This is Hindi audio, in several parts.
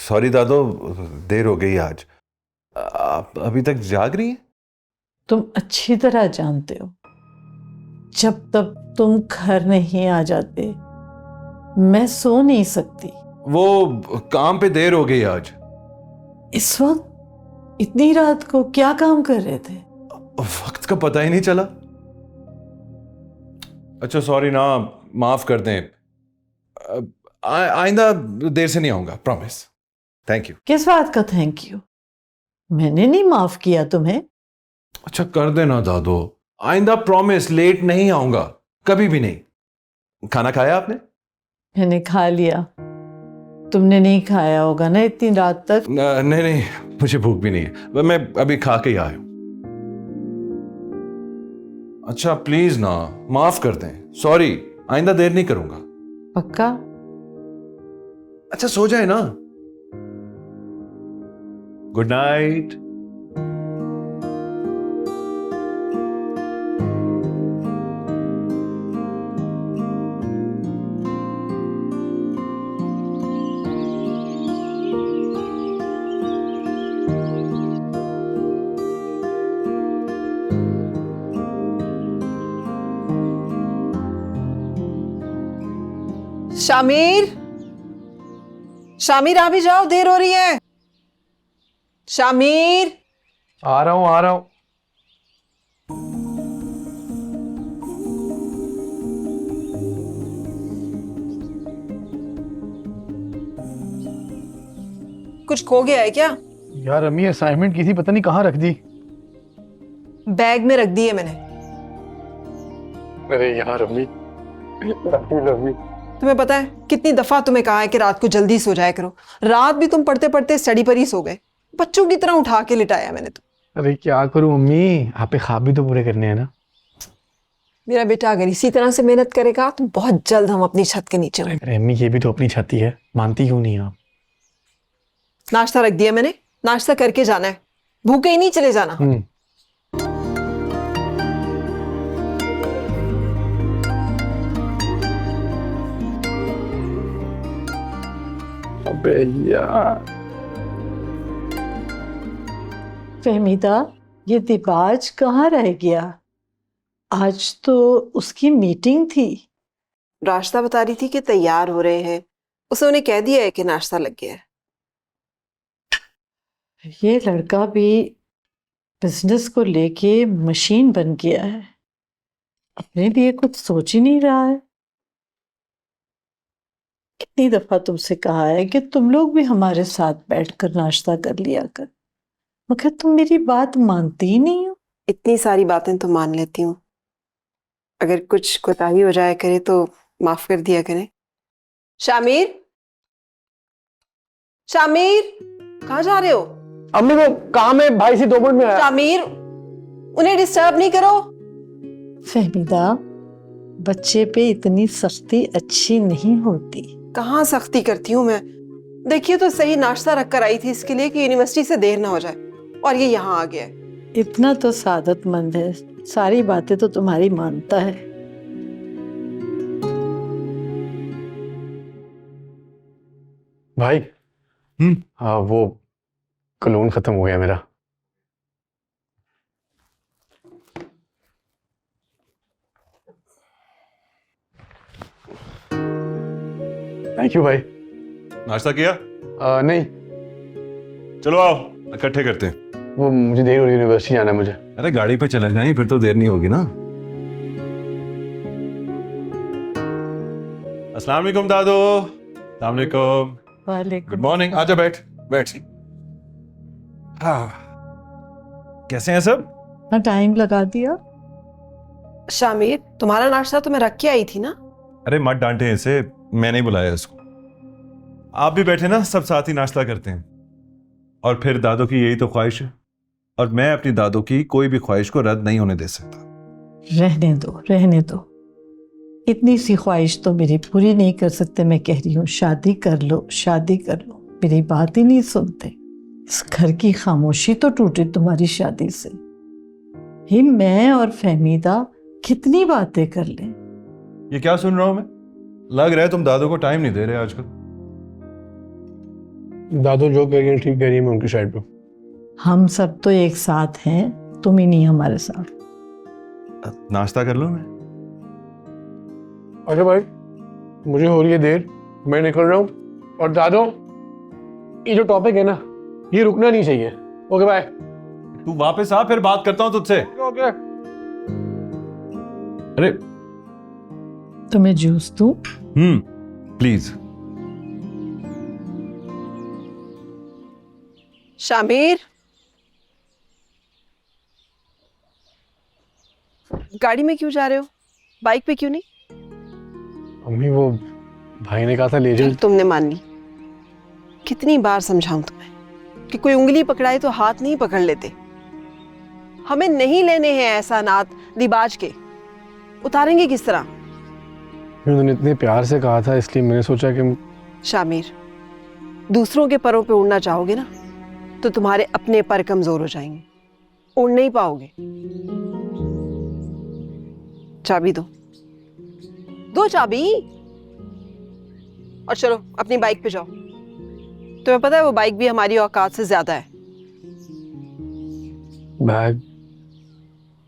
सॉरी दादो, देर हो गई आज। आप अभी तक जाग रही हैं? तुम अच्छी तरह जानते हो, जब तक तुम घर नहीं आ जाते मैं सो नहीं सकती। वो काम पे देर हो गई आज। इस वक्त इतनी रात को क्या काम कर रहे थे? वक्त का पता ही नहीं चला। अच्छा सॉरी ना, माफ कर दें। आइंदा देर से नहीं आऊंगा, प्रॉमिस। Thank you. किस बात का थैंक यू? मैंने नहीं माफ किया तुम्हें। अच्छा कर देना दादो, आइंदा प्रॉमिस लेट नहीं आऊंगा, कभी भी नहीं। खाना खाया आपने? मैंने खा लिया, तुमने नहीं खाया होगा ना इतनी रात तक। नहीं नहीं, मुझे भूख भी नहीं है, मैं अभी खा के ही आया हूं। अच्छा प्लीज ना, माफ कर दें। सॉरी, आइंदा देर नहीं करूंगा। पक्का? अच्छा सो जाए ना। Good night. शामिर, शामिर आ भी जाओ, देर हो रही है। शामिर, आ रहा हूँ आ रहा हूँ। कुछ खो गया है क्या? यार अम्मी असाइनमेंट की थी, पता नहीं कहाँ रख दी। बैग में रख दी है मैंने। अरे यार अम्मी, तुम्हें पता है कितनी दफा तुम्हें कहा है कि रात को जल्दी सो जाया करो। रात भी तुम पढ़ते पढ़ते स्टडी पर ही सो गए। बच्चों की तरह उठा के लिटाया मैंने तो। अरे क्या करूँ अम्मी, आपके ख्वाब भी तो पूरे करने हैं ना। मेरा बेटा अगर इसी तरह से मेहनत करेगा तो बहुत जल्द हम अपनी छत के नीचे होंगे। अरे अम्मी ये भी तो अपनी छाती है, मानती क्यों नहीं आप? नाश्ता रख दिया मैंने, नाश्ता करके जाना है, भूखे ही नहीं चले जाना। अबे यार। फहमीदा, ये दिबाज कहाँ रह गया? आज तो उसकी मीटिंग थी। रास्ता बता रही थी कि तैयार हो रहे हैं, उसने उन्हें कह दिया है कि नाश्ता लग गया है। ये लड़का भी बिजनेस को लेके मशीन बन गया है, अपने लिए कुछ सोच ही नहीं रहा है। कितनी दफा तुमसे कहा है कि तुम लोग भी हमारे साथ बैठकर नाश्ता कर लिया कर, मगर तुम मेरी बात मानती ही नहीं हो। इतनी सारी बातें तो मान लेती हूँ, अगर कुछ कोताही हो जाया करे तो माफ कर दिया करें। शामिर, शामिर, कहाँ जा रहे हो? अम्मी वो काम है, भाई से 2 मिनट में आया। शामिर, उन्हें डिस्टर्ब नहीं करो। फहमीदा, बच्चे पे इतनी सख्ती अच्छी नहीं होती। कहाँ सख्ती करती हूँ मैं? देखिए तो सही, नाश्ता रख कर आई थी इसके लिए कि यूनिवर्सिटी से देर ना हो जाए, और ये यहाँ आ गया है। इतना तो सादतमंद है, सारी बातें तो तुम्हारी मानता है। भाई हाँ, वो कलोन खत्म हो गया मेरा। थैंक यू भाई। नाश्ता किया? नहीं, चलो आओ इकट्ठे करते हैं। वो मुझे देर हो रही है, यूनिवर्सिटी जाना है मुझे। अरे गाड़ी पे चले जाएं, फिर तो देर नहीं होगी ना। अस्सलाम वालेकुम दादो। अस्सलाम वालेकुम। वालेकुम। Good morning. आजा बैठ बैठ। हाँ, कैसे हैं सब? ना टाइम लगा दिया। शामिर, तुम्हारा नाश्ता तो मैं रख के आई थी ना। अरे मत डांटे इसे, मैं नहीं बुलाया इसको। आप भी बैठे ना, सब साथ ही नाश्ता करते हैं। और फिर दादो की यही तो ख्वाहिश है, और मैं अपनी दादो की कोई भी ख्वाहिश को रद्द नहीं होने दे सकता। रहने दो रहने दो, इतनी सी ख्वाहिश तो मेरी पूरी नहीं कर सकते। मैं कह रही हूँ शादी कर लो, शादी कर लो, मेरी बात ही नहीं सुनते। इस घर की खामोशी तो टूटी तुम्हारी शादी से। ही मैं और फहमीदा कितनी बातें कर लें। ये क्या सुन रहा हूं मैं? लग रहा है तुम दादो को टाइम नहीं दे रहे आजकल। दादू जो कह रही है ठीक कह रही है, मैं उनकी साइड पे हूँ। हम सब तो एक साथ हैं, तुम ही नहीं हमारे साथ। नाश्ता कर लूं मैं? अच्छा भाई, मुझे हो रही है देर, मैं निकल रहा हूँ। और दादू, ये जो टॉपिक है ना, ये रुकना नहीं चाहिए। Okay bye. तू वापस आ, फिर बात करता हूं तुझसे। ओके। अरे तुम्हें जूस दूं? प्लीज। शामिर, गाड़ी में क्यों जा रहे हो? बाइक पे क्यों नहीं? अम्मी, वो भाई ने कहा था ले जाओ। तुमने मान ली। कितनी बार समझाऊं तुम्हें कि कोई उंगली पकड़ाए तो हाथ नहीं पकड़ लेते। हमें नहीं लेने हैं ऐसा नात दिबाज के। उतारेंगे किस तरह? उन्होंने इतने प्यार से कहा था, इसलिए मैंने सोचा कि शामिर, दूसरों के परों पे उड़ना चाहोगे ना तो तुम्हारे अपने पर कमजोर हो जाएंगे, उड़ नहीं पाओगे। चाबी दो, दो चाबी, और चलो अपनी बाइक पे जाओ। तुम्हें पता है वो बाइक भी हमारी औकात से ज्यादा है। बैग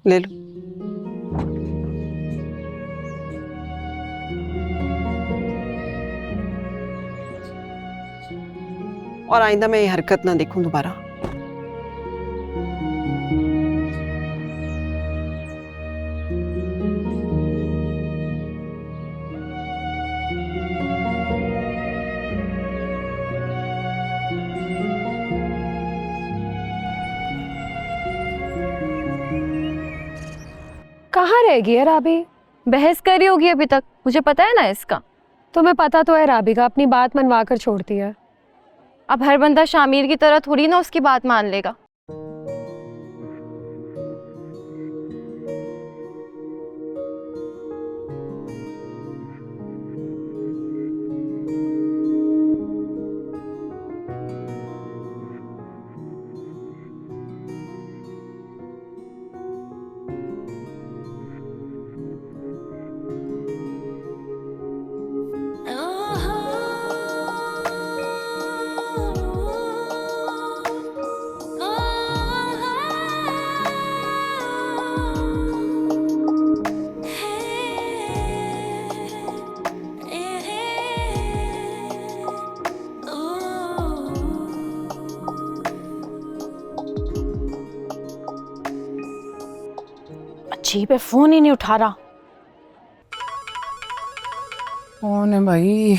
ले लो। और आइंदा मैं ये हरकत ना देखूं दोबारा। कहाँ रह गई है राबी? बहस कर रही होगी अभी तक, मुझे पता है ना इसका। तुम्हें पता तो है राबी का अपनी बात मनवा कर छोड़ती है। अब हर बंदा शामिर की तरह थोड़ी ना उसकी बात मान लेगा। अजीब है, फोन ही नहीं उठा रहा। कौन है भाई?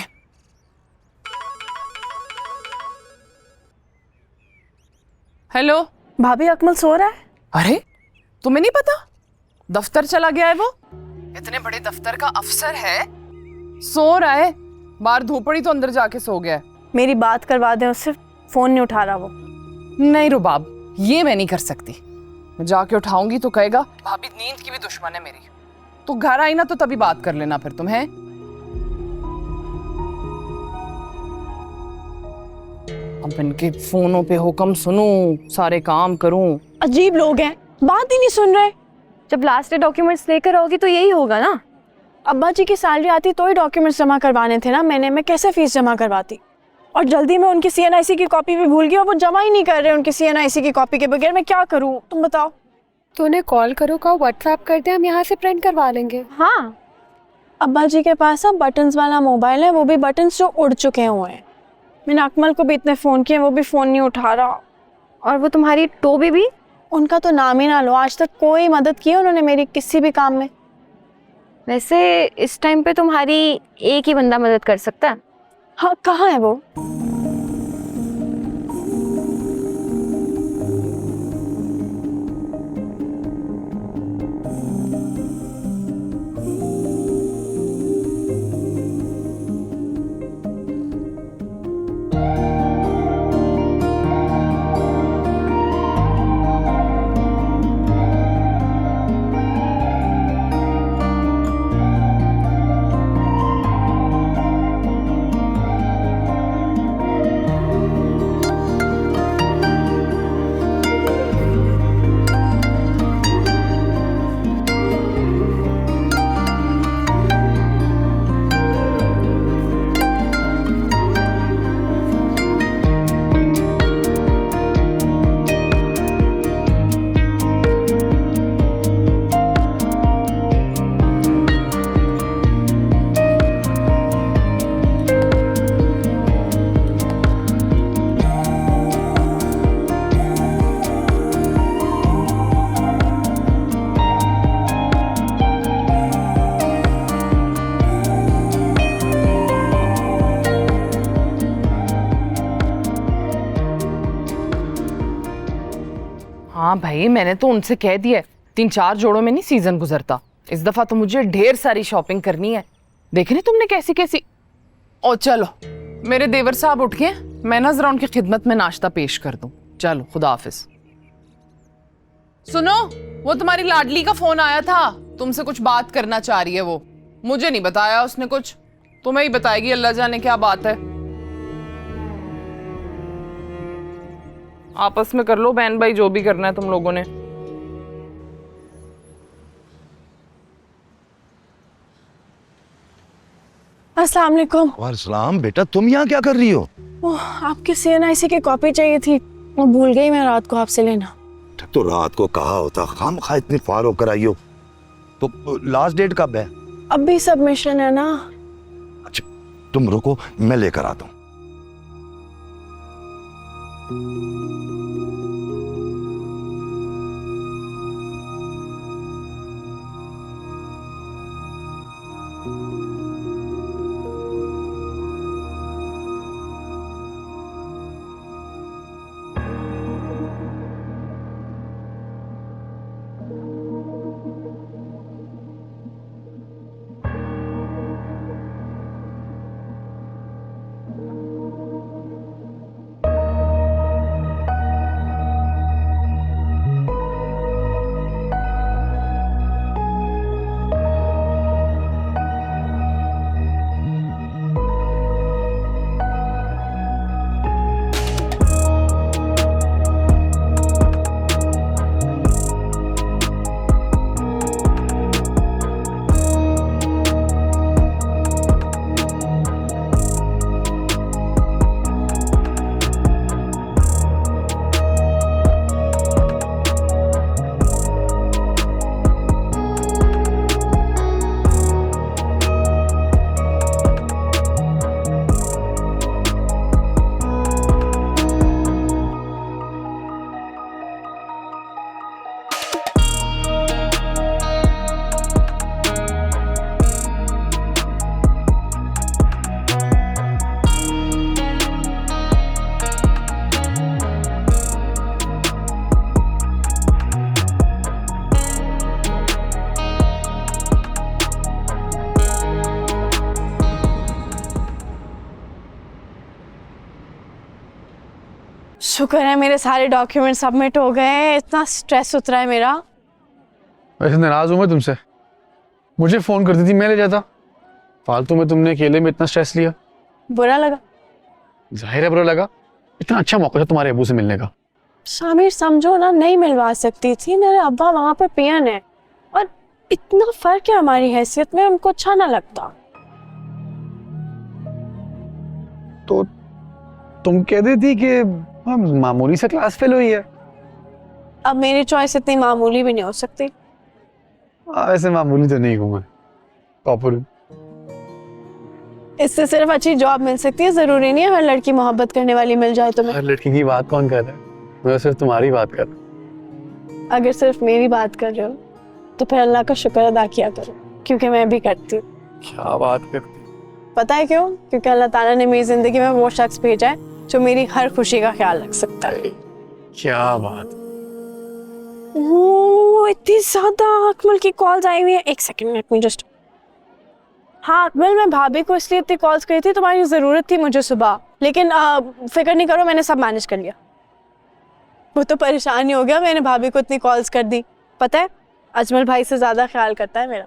हेलो भाभी, अकमल सो रहा है। अरे तुम्हें नहीं पता? दफ्तर चला गया है वो। इतने बड़े दफ्तर का अफसर है, सो रहा है। बाहर धूप पड़ी तो अंदर जाके सो गया है। मेरी बात करवा दें उससे, फोन नहीं उठा रहा वो। नहीं रुबाब, ये मैं नहीं कर सकती। मैं जाके उठाऊंगी तो कहेगा भाभी नींद की भी दुश्मन है मेरी। तो घर आई ना तो तभी बात कर लेना फिर तुम। है अब इनके फोनों पे हुक्म सुनूं, सारे काम करूं। अजीब लोग हैं, बात ही नहीं सुन रहे। जब लास्ट डे डॉक्यूमेंट्स लेकर आओगी तो यही होगा ना। अब्बा जी की सैलरी आती तो ही डॉक्यूमेंट्स जमा करवाने थे ना। मैं कैसे फीस जमा करवाती? और जल्दी में उनकी CNIC की कॉपी भी भूल गई और वो जमा ही नहीं कर रहे उनकी CNIC की कॉपी के बगैर। मैं क्या करूं, तुम बताओ। तो उन्हें कॉल करो, कहो व्हाट्सएप कर दे, हम यहाँ से प्रिंट करवा लेंगे। हाँ, अब्बा जी के पास अब बटन्स वाला मोबाइल है, वो भी बटन्स जो उड़ चुके हुए हैं। मैंने अकमल को भी इतने फ़ोन किए, वो भी फ़ोन नहीं उठा रहा। और वो तुम्हारी टोबी भी? उनका तो नाम ही ना लो, आज तक कोई मदद की उन्होंने मेरी किसी भी काम में। वैसे इस टाइम पे तुम्हारी एक ही बंदा मदद कर सकता है। हाँ, कहाँ है वो? हाँ भाई, मैंने तो उनसे कह दिया है, 3-4 जोड़ों में नहीं सीजन गुजरता। इस दफा तो मुझे ढेर सारी शॉपिंग करनी है। देख रही तुमने कैसी कैसी। ओ चलो, मेरे देवर साहब उठ गए, मैं ना जरा उनकी खिदमत में नाश्ता पेश कर दूं। चलो, खुदा हाफिज। सुनो, वो तुम्हारी लाडली का फोन आया था, तुमसे कुछ बात करना चाह रही है वो। मुझे नहीं बताया उसने कुछ, तुम्हें ही बताएगी, अल्लाह जाने क्या बात है। आपस में कर लो बहन भाई, जो भी करना है तुम लोगों ने। अस्सलाम वालेकुम। वालेकुम बेटा, तुम यहाँ क्या कर रही हो? ओह, आपकी CNIC की कॉपी चाहिए थी, वो भूल गई मैं रात को आपसे लेना। तो रात को कहा होता, खामखा इतनी फार होकर आई हो। तो लास्ट डेट कब है? अब भी सबमिशन है ना। अच्छा, तुम रुको, मैं लेकर आता हूँ। शुक्र है मेरे सारे डॉक्यूमेंट सबमिट हो गए, इतना स्ट्रेस उतरा है मेरा। वैसे नाराज हूँ मैं तुमसे, मुझे फोन करती थी, मैं ले जाता। फालतू में तुमने अकेले में इतना स्ट्रेस लिया। बुरा लगा? जाहिर है बुरा लगा, इतना अच्छा मौका था तुम्हारे अबू से मिलने का। शामिर समझो ना, नहीं मिलवा सकती थी, मेरे अब्बा वहां पे पियन है और इतना फर्क है हमारी हैसियत में, उनको अच्छा ना लगता। तो तुम कह देती कि मामूली से क्लास फेल हुई है। अब मेरी चॉइस इतनी मामूली भी नहीं हो सकती। वैसे मामूली तो नहीं हूँ मैं, टॉपर हूँ। इससे सिर्फ अच्छी जॉब मिल सकती है, जरूरी नहीं है हर लड़की मोहब्बत करने वाली मिल जाए तुम्हें। हर लड़की की बात कौन कर रहा है? मैं सिर्फ तुम्हारी बात कर रहा हूँ। अगर सिर्फ मेरी बात कर रहे हो तो फिर अल्लाह का शुक्र अदा किया करो, क्योंकि मैं भी करती हूँ। क्या बात करती? पता है क्यों? क्योंकि अल्लाह ताला ने मेरी जिंदगी में वो शख्स भेजा है जो मेरी हर खुशी का ख्याल रख सकता है। क्या बात। ओह, इतनी ज्यादा अकमल की कॉल्स आई हुई है। एक सेकंड, लेट मी जस्ट। हाँ अकमल, मैं भाभी को इसलिए इतनी कॉल्स करी थी, तुम्हारी जरूरत थी मुझे सुबह, लेकिन फिक्र नहीं करो, मैंने सब मैनेज कर लिया। वो तो परेशान ही हो गया, मैंने भाभी को इतनी कॉल्स कर दी। पता है अजमल भाई से ज्यादा ख्याल करता है मेरा।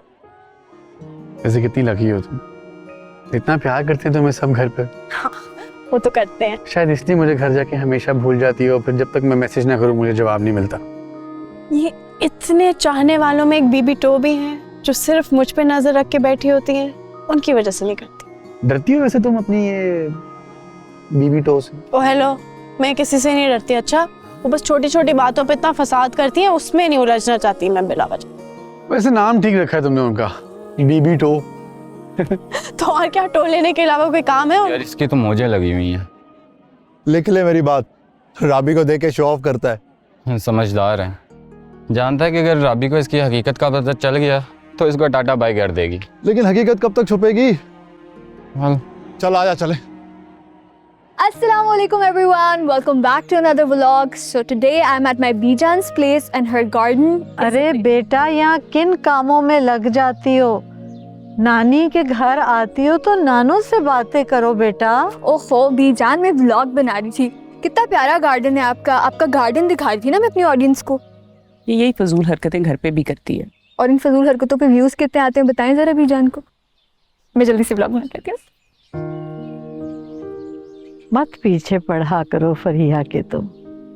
वैसे कितनी लकी हो तुम, इतना प्यार करते हैं तुम्हें सब घर पे। हाँ, वो तो करते हैं। शायद इसलिए मुझे घर जाके हमेशा भूल जाती हो, फिर जब तक मैं मैसेज ना करूं मुझे जवाब नहीं मिलता। ये इतने चाहने वालों में एक बीबी टो भी है जो सिर्फ मुझ पे नजर रख के बैठी होती है, उनकी वजह से नहीं करती। डरती हो वैसे तुम अपनी ये बीबी टो से? ओ हेलो, मैं किसी से नहीं डरती। अच्छा, वो बस छोटी छोटी बातों पे इतना फसाद करती है, उसमें नहीं उलझना चाहती मैं बिला वजह। वैसे नाम ठीक रखा है तुमने उनका, बीबी टो। तो और क्या, टो लेने के अलावा कोई काम है? यार इसकी तो मौजें लगी हुई हैं। लिख ले मेरी बात, राबी को देख के शो ऑफ करता है। समझदार है, जानता है कि अगर राबी को इसकी हकीकत का पता चल गया तो इसको टाटा बाय कर देगी। लेकिन हकीकत कब तक छुपेगी? हाँ। चल आजा चले। Assalamualaikum everyone, welcome back to another vlog. So today I'm at my Bijan's place and her garden. अरे बेटा, यहाँ किन कामों में लग जाती हो? नानी के घर आती हो तो नानों से बातें करो बेटा। ओहो बीजान, मैं व्लॉग बना रही थी। कितना प्यारा गार्डन है आपका। आपका गार्डन दिखा रही थी ना मैं अपनी ऑडियंस को। ये यही फजूल हरकतें घर पे भी करती है। और इन फजूल हरकतों पे व्यूज कितने आते हैं बताएं जरा बीजान को। मैं जल्दी से व्लॉग बना लेती हूँ। मत पीछे पढ़ा करो फरिया के तुम।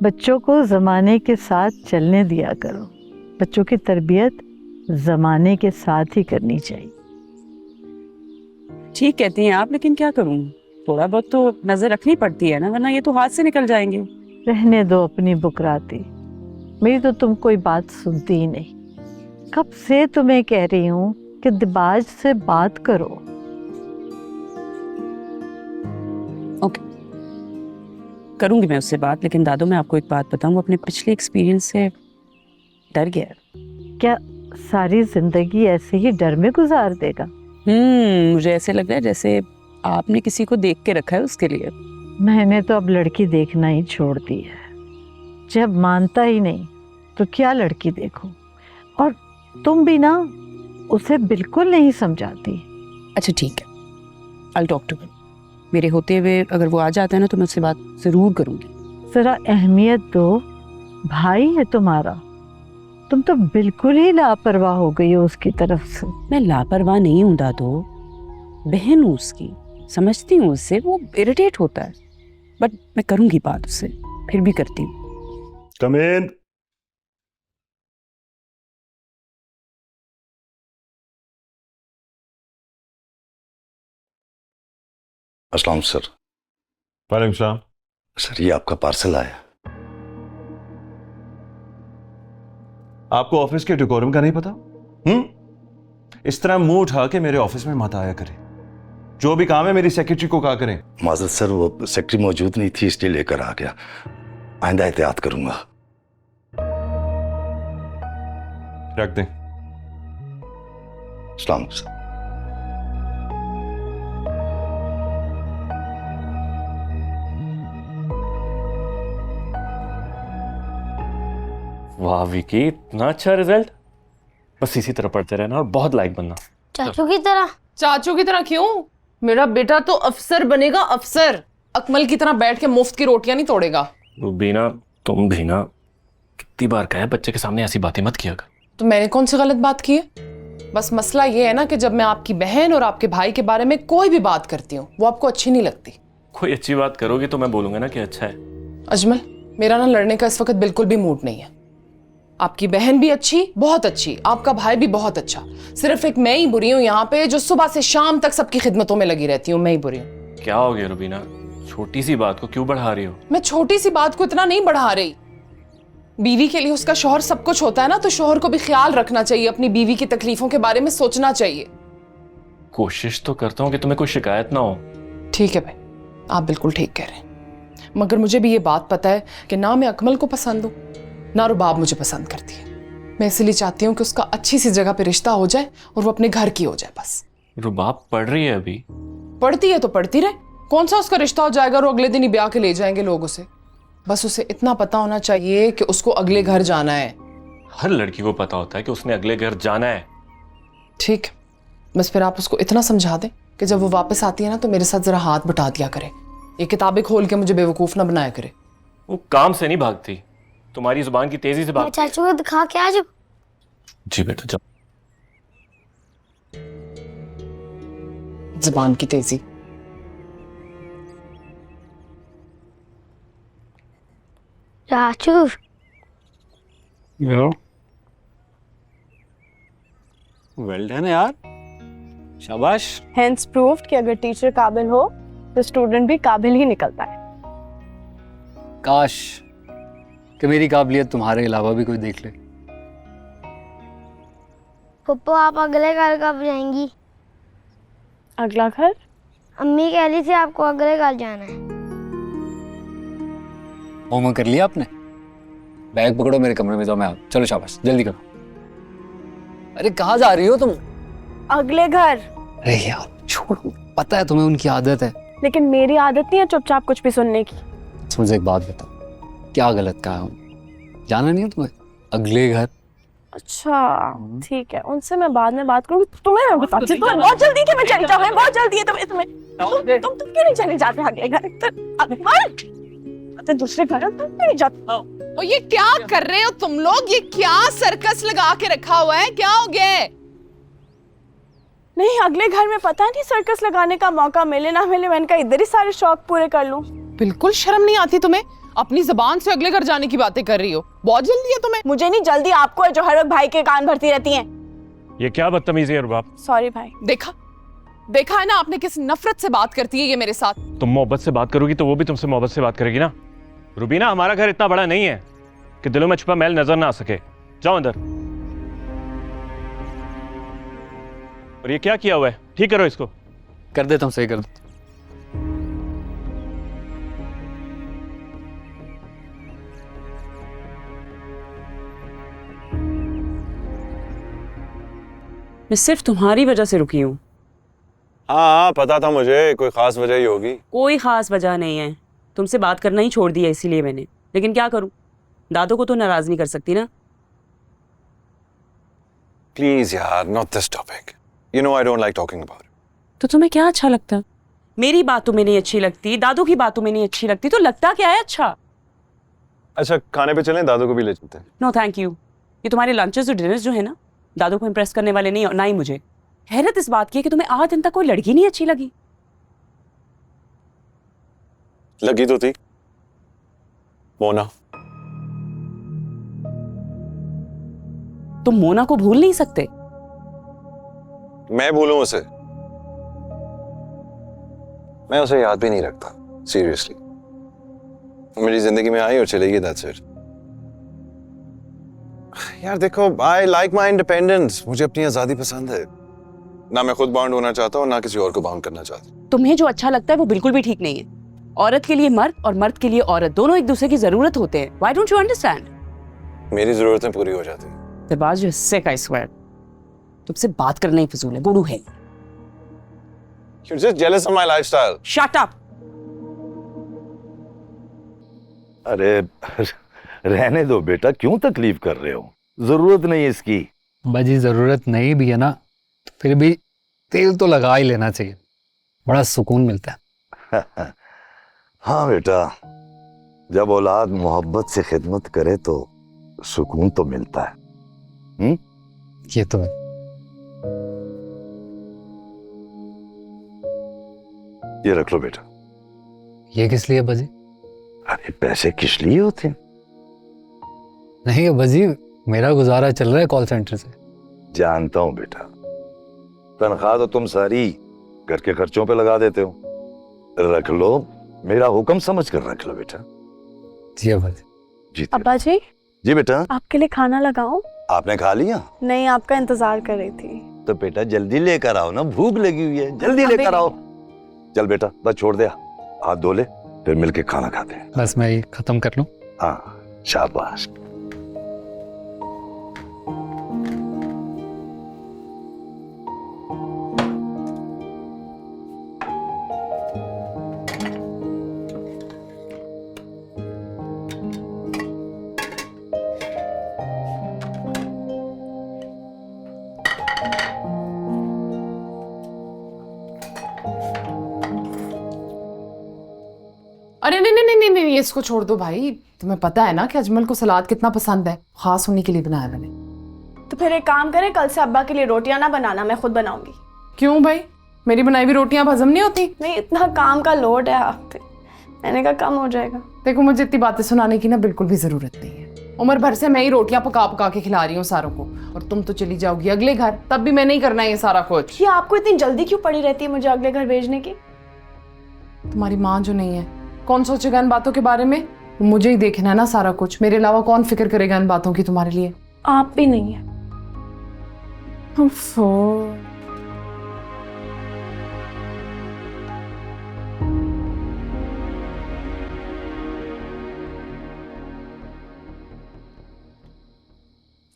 बच्चों को ज़माने के साथ चलने दिया करो। बच्चों की तरबियत ज़माने के साथ ही करनी चाहिए। ठीक कहती हैं आप, लेकिन क्या करूं, थोड़ा बहुत तो नजर रखनी पड़ती है ना, वरना ये तो हाथ से निकल जाएंगे। रहने दो अपनी बुकराती। मेरी तो तुम कोई बात सुनती ही नहीं। कब से तुम्हें कह रही हूँ कि दिबाज से बात करो। ओके, करूंगी मैं उससे बात, लेकिन दादू मैं आपको एक बात बताऊं, वो अपने पिछले एक्सपीरियंस से डर गया है। क्या सारी जिंदगी ऐसे ही डर में गुजार देगा? मुझे ऐसे लग रहा है जैसे आपने किसी को देख के रखा है उसके लिए। मैंने तो अब लड़की देखना ही छोड़ दी है। जब मानता ही नहीं तो क्या लड़की देखो। और तुम भी ना उसे बिल्कुल नहीं समझाती। अच्छा ठीक है, आई टॉक टू हिम। मेरे होते हुए अगर वो आ जाता है ना तो मैं उससे बात जरूर करूंगी। जरा अहमियत दो, भाई है तुम्हारा। तुम तो बिल्कुल ही लापरवाह हो गई हो उसकी तरफ से। मैं लापरवाह नहीं हूँ दादू, बहन हूँ उसकी, समझती हूँ उससे, वो इरिटेट होता है, बट मैं करूंगी बात उससे, फिर भी करती हूँ। कम इन। अस्सलाम सर। वालेकुम सलाम। सर ये आपका पार्सल आया। आपको ऑफिस के डेकोरम का नहीं पता? इस तरह मुंह उठा के मेरे ऑफिस में मत आया करें। जो भी काम है मेरी सेक्रेटरी को कहा करें। माजरत सर, वो सेक्रेटरी मौजूद नहीं थी इसलिए लेकर आ गया। आइंदा एहतियात करूंगा। रख दें। अस्सलाम सर। वाह विकी, इतना अच्छा रिजल्ट। बस इसी तरह पढ़ते रहना और बहुत लायक बनना। चाचू की तरह? चाचू की तरह क्यों? मेरा बेटा तो अफसर बनेगा, अफसर। अकमल की तरह बैठ के मुफ्त की रोटियां नहीं तोड़ेगा। बीना, तुम भी ना, कितनी बार कहा है बच्चे के सामने ऐसी बातें मत किया कर। तो मैंने कौन सी गलत बात की है? बस मसला ये है ना कि जब मैं आपकी बहन और आपके भाई के बारे में कोई भी बात करती हूँ वो आपको अच्छी नहीं लगती। कोई अच्छी बात करोगी तो मैं बोलूंगा ना कि अच्छा है। अजमल, मेरा ना लड़ने का इस वक्त बिल्कुल भी मूड नहीं है। आपकी बहन भी अच्छी, बहुत अच्छी, आपका भाई भी बहुत अच्छा। सिर्फ एक मैं ही बुरी हूँ यहाँ पे, जो सुबह से शाम तक सबकी खिदमतों में लगी रहती हूँ। मैं ही बुरी हूँ। क्या हो गया रुबीना? छोटी सी बात को क्यों बढ़ा रही हो? मैं छोटी सी बात को इतना नहीं बढ़ा रही। बीवी के लिए उसका शौहर सब कुछ होता है ना, तो शौहर को भी ख्याल रखना चाहिए, अपनी बीवी की तकलीफों के बारे में सोचना चाहिए। कोशिश तो करता हूँ कि तुम्हें कोई शिकायत ना हो। ठीक है भाई, आप बिल्कुल ठीक कह रहे हैं, मगर मुझे भी ये बात पता है कि ना मैं अकमल को पसंद हूँ ना रुबाब मुझे पसंद करती है। मैं इसलिए चाहती हूँ कि उसका अच्छी सी जगह पे रिश्ता हो जाए और वो अपने घर की हो जाए बस। रुबाब पढ़ रही है अभी? पढ़ती है तो पढ़ती रहे, कौन सा उसका रिश्ता हो जाएगा और अगले दिन ही ब्याह के ले जाएंगे लोग उसे। बस उसे इतना पता होना चाहिए कि उसको अगले घर जाना है। हर लड़की को पता होता है कि उसने अगले घर जाना है। ठीक, बस फिर आप उसको इतना समझा दें कि जब वो वापस आती है ना तो मेरे साथ जरा हाथ बटा दिया करे। ये किताबें खोल के मुझे बेवकूफ ना बनाया करे। वो काम से नहीं भागती, तुम्हारी जुबान की तेजी से भागती। चाचू को दिखा के आज। जी बेटा जाओ। जुबान की तेजी। चाचू वेल डन यार, शाबाश। हेंस प्रूव्ड कि अगर टीचर काबिल हो तो स्टूडेंट भी काबिल ही निकलता है। काश कि मेरी काबिलियत तुम्हारे अलावा भी कोई देख ले। पप्पू, आप अगले घर कब जाएंगी? अगला घर? अम्मी कह रही थी आपको अगले घर जाना है। होमवर्क कर लिया आपने? बैग पकड़ो, मेरे कमरे में जाओ, मैं चलो शाबाश, जल्दी करो। अरे कहाँ जा रही हो तुम? अगले घर। अरे यार छोड़ो, पता है तुम्हें उनकी आदत है। लेकिन मेरी आदत नहीं है चुपचाप कुछ भी सुनने की। अच्छा, मुझे एक बात बताओ, क्या गलत कहा हूँ? जाना नहीं है तुम्हें अगले घर? अच्छा ठीक है, उनसे मैं बाद में बात करूँगी। तुम्हें मैं बताती हूँ, तुम्हें बहुत जल्दी कि मैं चली जाऊँ, बहुत जल्दी है तुम्हें तुम क्यों नहीं चले जाते अगले घर? तो दूसरे घर तुम क्यों नहीं जाते? और ये क्या कर रहे हो तुम लोग? ये क्या सर्कस लगा के रखा हुआ है? क्या हो गया है? नहीं, अगले घर में पता नहीं सर्कस लगाने का मौका मिले ना मिले, मैंने कहा इधर ही सारे शौक पूरे कर लूं। बिल्कुल शर्म नहीं आती तुम्हें? अपनी जबान से अगले घर जाने की बातें कर रही हो। बहुत जल्दी है तुम्हें। मुझे नहीं जल्दी, आपको है जो हर वक्त भाई के कान भरती रहती हैं। ये क्या बदतमीजी है रुबाब? सॉरी भाई। देखा है ना आपने किस नफरत से बात करती है ये मेरे साथ। तुम मोहब्बत से बात करोगी तो वो भी तुमसे मोहब्बत से बात करेगी ना। रुबीना, हमारा घर इतना बड़ा नहीं है कि दिलों में छुपा मैल नजर ना आ सके। जाओ अंदर। और ये क्या किया हुआ है? ठीक करो इसको। कर देता हूँ, सही कर देता हूँ। मैं सिर्फ तुम्हारी वजह से रुकी हूँ। हाँ पता था मुझे, कोई खास वजह ही होगी। कोई खास वजह नहीं है, तुमसे बात करना ही छोड़ दिया इसीलिए मैंने। लेकिन क्या करूं, दादू को तो नाराज नहीं कर सकती ना। प्लीज यार, not this topic. You know I don't like talking about it. तो तुम्हें क्या अच्छा लगता? मेरी बात तुम्हें नहीं अच्छी लगती, दादू की बात तुम्हें नहीं अच्छी लगती, तो लगता क्या है अच्छा? अच्छा खाने पे चलें, दादू को भी ले चलते हैं। No thank you. ये तुम्हारे लंचेस और डिनर्स जो है ना, दादू को इम्प्रेस करने वाले नहीं, ना ही मुझे। हैरत इस बात की है कि तुम्हें आज दिन तक कोई लड़की नहीं अच्छी लगी। लगी तो थी मोना। तुम मोना को भूल नहीं सकते? मैं भूलूं उसे? मैं उसे याद भी नहीं रखता सीरियसली। मेरी जिंदगी में आई और चली गई, दैट्स इट। यार देखो, आई लाइक माई इंडिपेंडेंस। मुझे अपनी आजादी पसंद है। ना मैं खुद बाउंड होना चाहता हूँ, ना किसी और को बाउंड करना चाहता हूँ। तुम्हें जो अच्छा लगता है वो बिल्कुल भी ठीक नहीं है। औरत के लिए मर्द और मर्द के लिए औरत, दोनों एक दूसरे की जरूरत होते हैं। Why don't you understand? मेरी जरूरतें पूरी हो जाती हैं। बाज सिक, आई स्वेयर। तुमसे बात करना ही फजूल है, गुरु है। You're just jealous of my lifestyle. Shut up! अरे रहने दो बेटा, क्यों तकलीफ कर रहे हो? जरूरत नहीं इसकी। बाजी जरूरत नहीं भी है ना, तो फिर भी तेल तो लगा ही लेना चाहिए, बड़ा सुकून मिलता है। हाँ बेटा, जब औलाद मोहब्बत से खिदमत करे तो सुकून तो मिलता है। ये तो है। ये रख लो बेटा। ये किस लिए बाजी? अरे पैसे किस लिए होते हैं? नहीं बाजी, मेरा गुजारा चल रहा है कॉल सेंटर से। जानता हूं बेटा, तनख्वाह तो तुम सारी घर के खर्चों पे लगा देते हो। रख लो, मेरा हुक्म समझ कर रख लो बेटा। जी अब्बाजी। जी अब्बा जी। जी बेटा। आपके लिए खाना लगाऊं? आपने खा लिया? नहीं, आपका इंतजार कर रही थी। तो बेटा जल्दी लेकर आओ ना, भूख लगी हुई है, जल्दी लेकर आओ। चल बेटा, बस छोड़ दे, हाथ धो ले, फिर मिलके खाना खाते हैं। बस मैं ये खत्म कर लूं। हाँ शाबाश। अरे नहीं नहीं नहीं नहीं, इसको छोड़ दो भाई। तुम्हें पता है ना कि अजमल को सलाद कितना पसंद है, खास उन्हीं के लिए बनाया मैंने। तो फिर एक काम करें, कल से अब्बा के लिए रोटियां ना बनाना, मैं खुद बनाऊंगी। क्यों भाई, मेरी बनाई हुई रोटियां हजम नहीं होती? नहीं, इतना काम का लोड है आप पे, मैंने कहा कम हो जाएगा। देखो, मुझे इतनी बातें सुनाने की ना बिल्कुल भी जरूरत नहीं है। उम्र भर से मैं ही रोटियां पका पका के खिला रही हूँ सारों को, और तुम तो चली जाओगी अगले घर, तब भी मैं नहीं करना ये सारा कुछ। ये आपको इतनी जल्दी क्यों पड़ी रहती है मुझे अगले घर भेजने की? तुम्हारी माँ जो नहीं है, कौन सोचेगा इन बातों के बारे में? मुझे ही देखना है ना सारा कुछ, मेरे अलावा कौन फिक्र करेगा इन बातों की तुम्हारे लिए? आप भी नहीं है।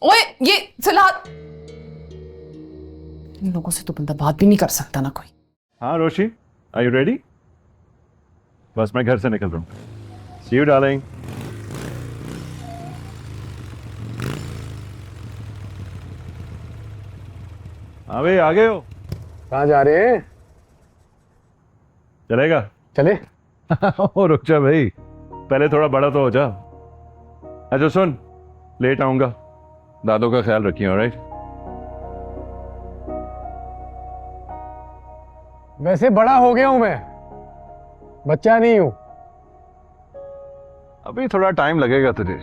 ओए, ये सलाद। इन लोगों से तो बंदा बात भी नहीं कर सकता ना कोई। हाँ रोशी, आर यू रेडी? बस मैं घर से निकल रहा हूँ। सी यू डार्लिंग। हाँ भाई आ गए हो? कहाँ जा रहे हैं? चलेगा? चले। ओ रुक जा भाई, पहले थोड़ा बड़ा तो हो जा। अच्छा सुन, लेट आऊंगा, दादों का ख्याल रखिए। ऑलराइट? वैसे बड़ा हो गया हूं मैं, बच्चा नहीं हूं। अभी थोड़ा टाइम लगेगा तुझे।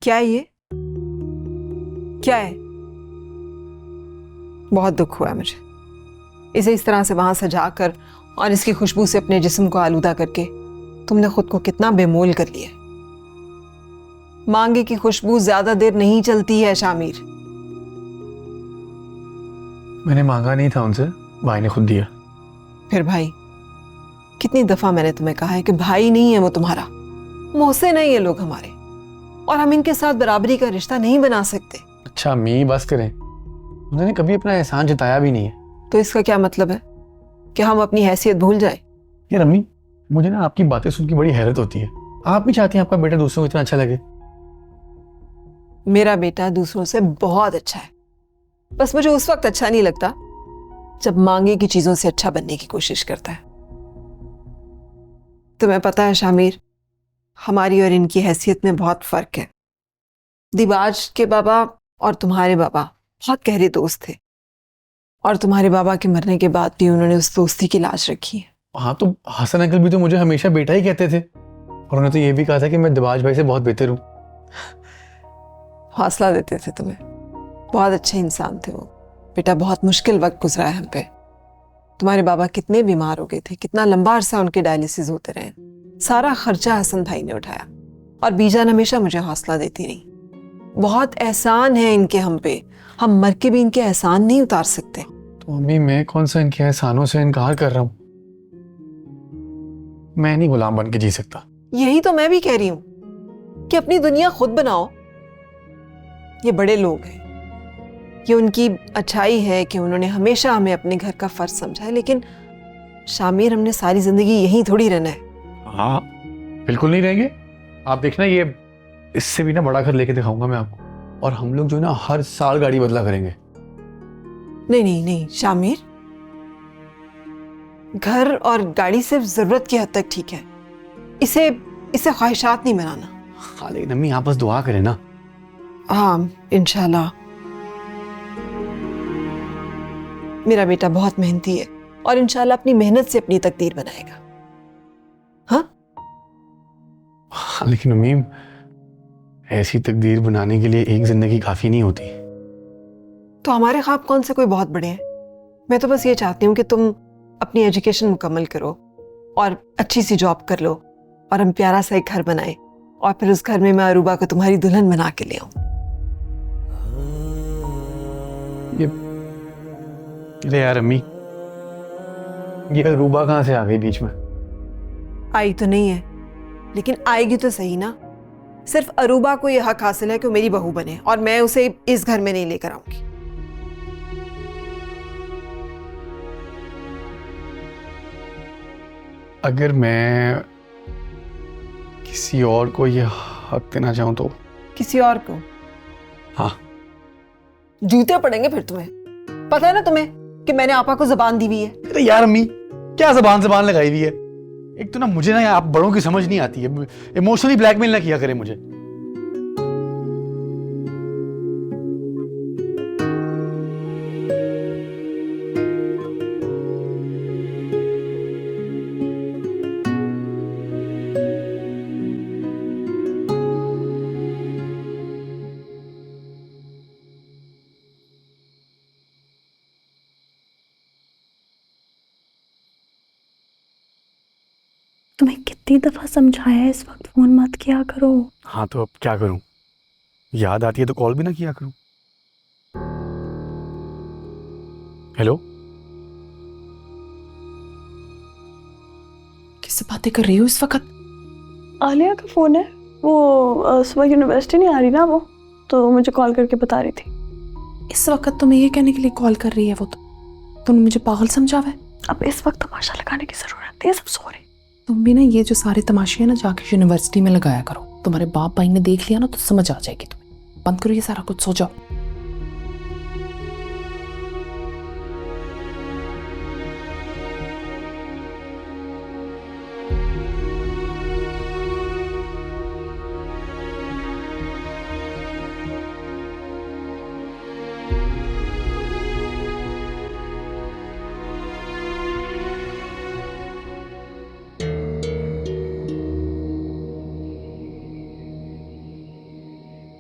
क्या है ये? क्या है? बहुत दुख हुआ है मुझे। इसे इस तरह से वहां सजाकर और इसकी खुशबू से अपने जिस्म को आलूदा करके तुमने खुद को कितना बेमोल कर लिया। मांगे की खुशबू ज्यादा देर नहीं चलती है शामिर। मैंने मांगा नहीं था उनसे, भाई ने खुद दिया। फिर भाई, कितनी दफा मैंने तुम्हें कहा है कि भाई नहीं है वो तुम्हारा, मोहसिन है ये लोग हमारे, और हम इनके साथ बराबरी का रिश्ता नहीं बना सकते। अच्छा अम्मी बस करें, उन्होंने कभी अपना एहसान जताया भी नहीं है। तो इसका क्या मतलब है कि हम अपनी हैसियत भूल जाए? यार अम्मी, मुझे ना आपकी बातें सुन के बड़ी हैरत होती है। आप भी चाहती हैं आपका बेटा दूसरों को इतना अच्छा लगे? मेरा बेटा दूसरों से बहुत अच्छा है, बस मुझे उस वक्त अच्छा नहीं लगता जब मांगे की चीजों से अच्छा बनने की कोशिश करता है। तुम्हें पता है शामिर, हमारी और इनकी हैसियत में बहुत फर्क है। दिबाज के बाबा और तुम्हारे बाबा बहुत गहरे दोस्त थे, और तुम्हारे बाबा के मरने के बाद भी उन्होंने उस दोस्ती की लाज रखी है। हाँ तो हसन अंकल भी तो मुझे हमेशा बेटा ही कहते थे, और उन्होंने तो ये भी कहा था कि मैं दिबाज भाई से बहुत बेहतर हूँ। हौसला देते थे तुम्हें, बहुत अच्छे इंसान थे वो। बेटा बहुत मुश्किल वक्त गुजरा है हम पे। तुम्हारे बाबा कितने बीमार हो गए थे, कितना लंबा अरसा उनके डायलिसिस होते रहे, सारा खर्चा हसन भाई ने उठाया। और बीजान हमेशा मुझे हौसला देती रही। बहुत एहसान है इनके हम पे, हम मर के भी इनके एहसान नहीं उतार सकते। तो अम्मी मैं कौन सा इनके एहसानों से इनकार कर रहा हूँ? मैं नहीं गुलाम बन के जी सकता। यही तो मैं भी कह रही हूँ कि अपनी दुनिया खुद बनाओ। ये बड़े लोग हैं, ये उनकी अच्छाई है कि उन्होंने हमेशा हमें अपने घर का फर्ज समझा है, लेकिन शामिर हमने सारी जिंदगी यहीं थोड़ी रहना है। हाँ बिल्कुल नहीं रहेंगे। आप देखना, ये इससे भी ना बड़ा घर लेके दिखाऊंगा मैं आपको, और हम लोग जो है ना हर साल गाड़ी बदला करेंगे। नहीं नहीं नहीं शामिर, घर और गाड़ी सिर्फ जरूरत की हद तक ठीक है, इसे ख्वाहिशात नहीं बनाना। हाँ लेकिन अम्मी आप बस दुआ करें ना। हाँ इंशाल्लाह। मेरा बेटा बहुत मेहनती है और इंशाल्लाह अपनी मेहनत से अपनी तकदीर बनाएगा। हाँ लेकिन अम्मी, ऐसी तकदीर बनाने के लिए एक जिंदगी काफी नहीं होती। तो हमारे ख्वाब कौन से कोई बहुत बड़े हैं? मैं तो बस ये चाहती हूँ कि तुम अपनी एजुकेशन मुकम्मल करो और अच्छी सी जॉब कर लो, और हम प्यारा सा एक घर बनाएं, और फिर उस घर में मैं अरूबा को तुम्हारी दुल्हन बना के ले आऊं। अरे यार अम्मी, ये अरूबा कहाँ से आ गई बीच में? आई तो नहीं है, लेकिन आएगी तो सही ना। सिर्फ अरूबा को यह हक हासिल है कि वो मेरी बहू बने, और मैं उसे इस घर में नहीं लेकर आऊंगी। अगर मैं किसी और को ये हक देना चाहूं तो? किसी और को? हाँ। जूते पड़ेंगे फिर तुम्हें। पता है ना तुम्हें कि मैंने आपा को जबान दी हुई है। अरे यार अम्मी, क्या जबान लगाई हुई है? एक तो ना मुझे ना आप बड़ों की समझ नहीं आती है। इमोशनली ब्लैकमेल ना किया करे मुझे। तुम्हें कितनी दफा समझाया है इस वक्त फोन मत किया करो। हाँ तो अब क्या करूं? याद आती है तो कॉल भी ना किया करूं। हेलो, किससे बातें कर रही हो इस वक्त? आलिया का फ़ोन है, वो सुबह यूनिवर्सिटी नहीं आ रही ना, वो तो मुझे कॉल करके बता रही थी। इस वक्त तुम्हें ये कहने के लिए कॉल कर रही है वो? तुमने मुझे पागल समझा हुआ है? अब इस वक्त तमाशा लगाने की ज़रूरत है, सब सो रहे। तुम भी ना ये जो सारे तमाशे हैं ना जाके यूनिवर्सिटी में लगाया करो। तुम्हारे बाप भाई ने देख लिया ना तो समझ आ जाएगी तुम्हें। बंद करो ये सारा कुछ, सो जाओ।